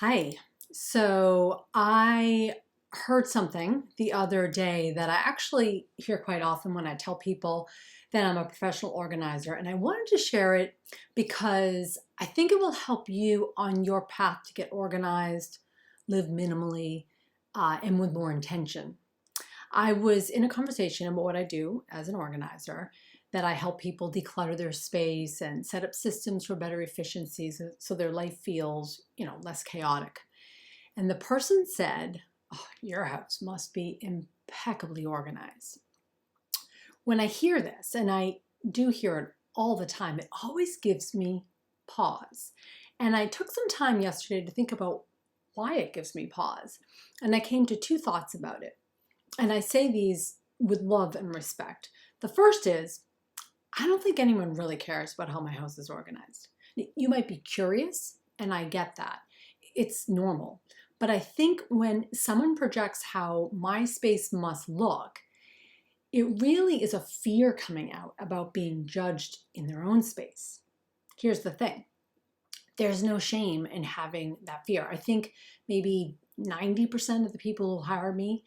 Hi. So I heard something the other day that I actually hear quite often when I tell people that I'm a professional organizer. And I wanted to share it because I think it will help you on your path to get organized, live minimally, and with more intention. I was in a conversation about what I do as an organizer, that I help people declutter their space and set up systems for better efficiencies so their life feels, less chaotic. And the person said, "Oh, your house must be impeccably organized." When I hear this, and I do hear it all the time, it always gives me pause. And I took some time yesterday to think about why it gives me pause. And I came to two thoughts about it. And I say these with love and respect. The first is, I don't think anyone really cares about how my house is organized. You might be curious, and I get that. It's normal. But I think when someone projects how my space must look, it really is a fear coming out about being judged in their own space. Here's the thing. There's no shame in having that fear. I think maybe 90% of the people who hire me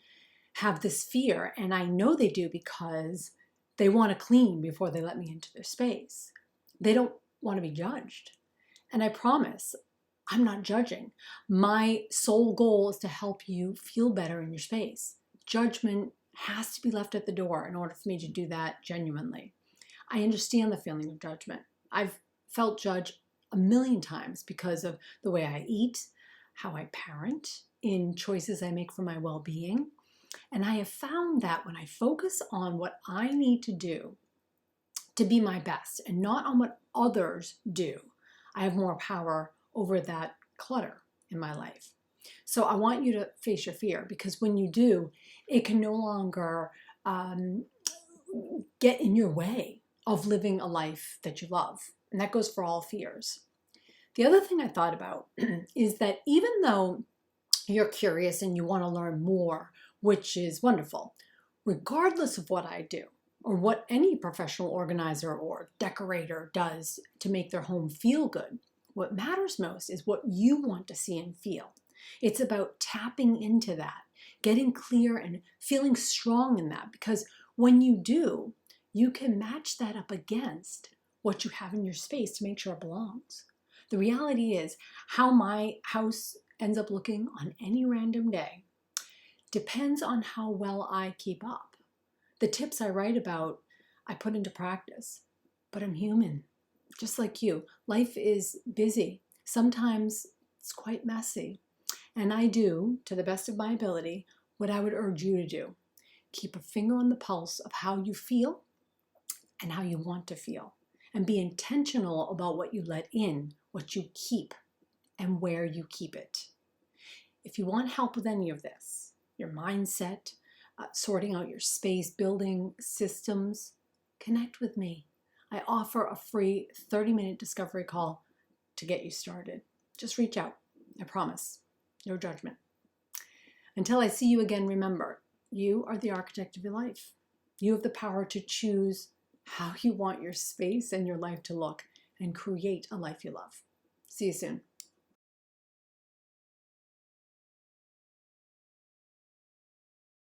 have this fear, and I know they do because they want to clean before they let me into their space. They don't want to be judged. And I promise, I'm not judging. My sole goal is to help you feel better in your space. Judgment has to be left at the door in order for me to do that genuinely. I understand the feeling of judgment. I've felt judged a million times because of the way I eat, how I parent, in choices I make for my well-being. And I have found that when I focus on what I need to do to be my best and not on what others do, I have more power over that clutter in my life. So I want you to face your fear, because when you do, it can no longer get in your way of living a life that you love. And that goes for all fears. The other thing I thought about is that even though you're curious and you want to learn more, which is wonderful, regardless of what I do or what any professional organizer or decorator does to make their home feel good, what matters most is what you want to see and feel. It's about tapping into that, getting clear and feeling strong in that, because when you do, you can match that up against what you have in your space to make sure it belongs. The reality is, how my house ends up looking on any random day depends on how well I keep up. The tips I write about, I put into practice, but I'm human, just like you. Life is busy. Sometimes it's quite messy. And I do, to the best of my ability, what I would urge you to do. Keep a finger on the pulse of how you feel and how you want to feel. And be intentional about what you let in, what you keep, and where you keep it. If you want help with any of this, your mindset, sorting out your space, building systems, connect with me. I offer a free 30-minute discovery call to get you started. Just reach out. I promise. No judgment. Until I see you again, remember, you are the architect of your life. You have the power to choose how you want your space and your life to look and create a life you love. See you soon.